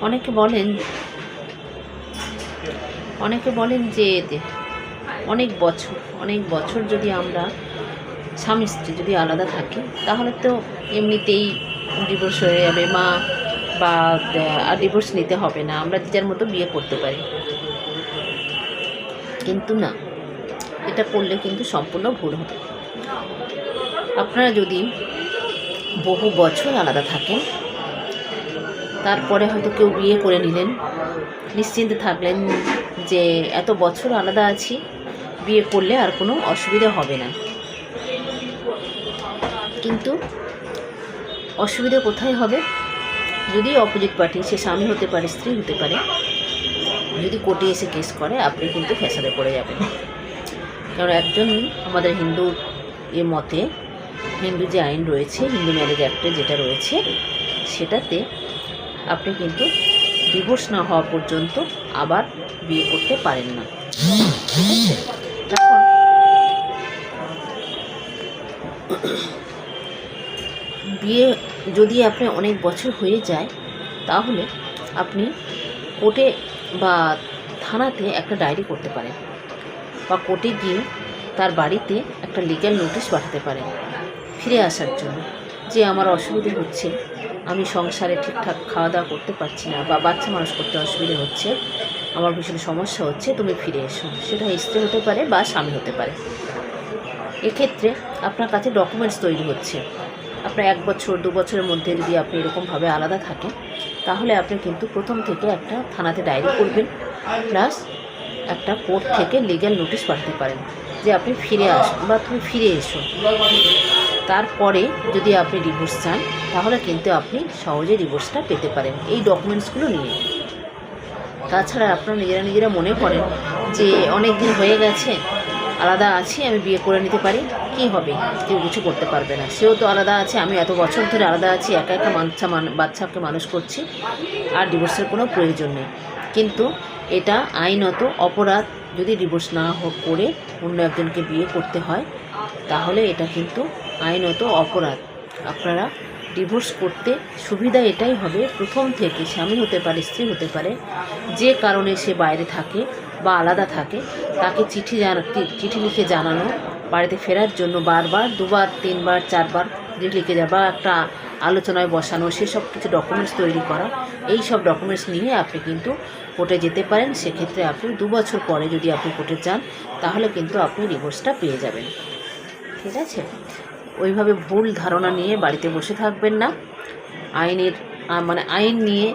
অনেকে বলেন যে অনেক বছর যদি আমরা স্বামী স্ত্রী যদি আলাদা থাকি তাহলে তো এমনিতেই ডিভোর্স হয়ে যাবে বা আর ডিভোর্স নিতে হবে না, আমরা যে যার মতো বিয়ে করতে পারি। কিন্তু না, এটা করলে কিন্তু সম্পূর্ণ ভুল হবে। আপনারা যদি বহু বছর আলাদা থাকেন, তারপরে হয়তো কেউ বিয়ে করে নিলেন, নিশ্চিন্তে থাকলেন যে এত বছর আলাদা আছি, বিয়ে করলে আর কোনো অসুবিধা হবে না। কিন্তু অসুবিধা কোথায় হবে? যদি অপোজিট পার্টি, সে স্বামী হতে পারে, স্ত্রী হতে পারে, যদি কোর্টে এসে কেস করে, আপনি কিন্তু ফ্যাসাদে পড়ে যাবেন। কারণ একজন আমাদের হিন্দু মতে, হিন্দু যে আইন রয়েছে, হিন্দু ম্যারেজ অ্যাক্টে যেটা রয়েছে, সেটাতে আপনি কিন্তু ডিভোর্স না হওয়া পর্যন্ত আবার বিয়ে করতে পারেন না। ঠিক আছে? এখন বিয়ে যদি আপনি অনেক বছর হয়ে যায়, তাহলে আপনি কোর্টে বা থানাতে একটা ডায়েরি করতে পারেন, বা কোর্টে গিয়ে তার বাড়িতে একটা লিগ্যাল নোটিশ পাঠাতে পারেন ফিরে আসার জন্য, যে আমার অসুবিধে হচ্ছে, আমি সংসারে ঠিকঠাক খাওয়া দাওয়া করতে পারছি না, বা বাচ্চা মানুষ করতে অসুবিধে হচ্ছে, আমার ভীষণ সমস্যা হচ্ছে, তুমি ফিরে এসো। সেটা স্ত্রী হতে পারে বা স্বামী হতে পারে। এক্ষেত্রে আপনার কাছে ডকুমেন্টস তৈরি হচ্ছে। আপনার 1 বছর 2 বছরের মধ্যে যদি আপনি এরকমভাবে আলাদা থাকেন, তাহলে আপনি কিন্তু প্রথম থেকে একটা থানাতে ডায়েরি করবেন, প্লাস একটা কোর্ট থেকে লিগ্যাল নোটিশ পাঠাতে পারেন যে আপনি ফিরে আসুন বা তুমি ফিরে এসো। তারপরে যদি আপনি ডিভোর্স চান, তাহলে কিন্তু আপনি সহজে ডিভোর্সটা পেতে পারেন এই ডকুমেন্টসগুলো নিয়ে। তাছাড়া আপনারা নিজেরা মনে করেন যে অনেক দিন হয়ে গেছে, আলাদা আছি, আমি বিয়ে করে নিতে পারি, কি হবে, কেউ কিছু করতে পারবে না, সেও তো আলাদা আছে, আমি এত বছর ধরে আলাদা আছি, একা একা বাচ্চাকে মানুষ করছি, আর ডিভোর্সের কোনো প্রয়োজন নেই। কিন্তু এটা আইনত অপরাধ। যদি ডিভোর্স না করে অন্য একজনকে বিয়ে করতে হয়, তাহলে এটা কিন্তু আইনত অপরাধ। আপনারা ডিভোর্স করতে সুবিধা এটাই হবে, প্রথম থেকে স্বামী হতে পারে, স্ত্রী হতে পারে, যে কারণে সে বাইরে থাকে বা আলাদা থাকে, তাকে চিঠি লিখে জানানো, বাড়িতে ফেরার জন্য বারবার 2 বার 3 বার 4 বার চিঠি লিখে যাওয়া, একটা আলোচনায় বসানো, সেসব কিছু ডকুমেন্টস তৈরি করা। এই সব ডকুমেন্টস নিয়ে আপনি কিন্তু কোর্টে যেতে পারেন। সেক্ষেত্রে আপনি 2 বছর পরে যদি আপনি কোর্টে যান, তাহলে কিন্তু আপনি ডিভোর্সটা পেয়ে যাবেন। ঠিক আছে? ওইভাবে ভুল ধারণা নিয়ে বাড়িতে বসে থাকবেন না। আইন নিয়ে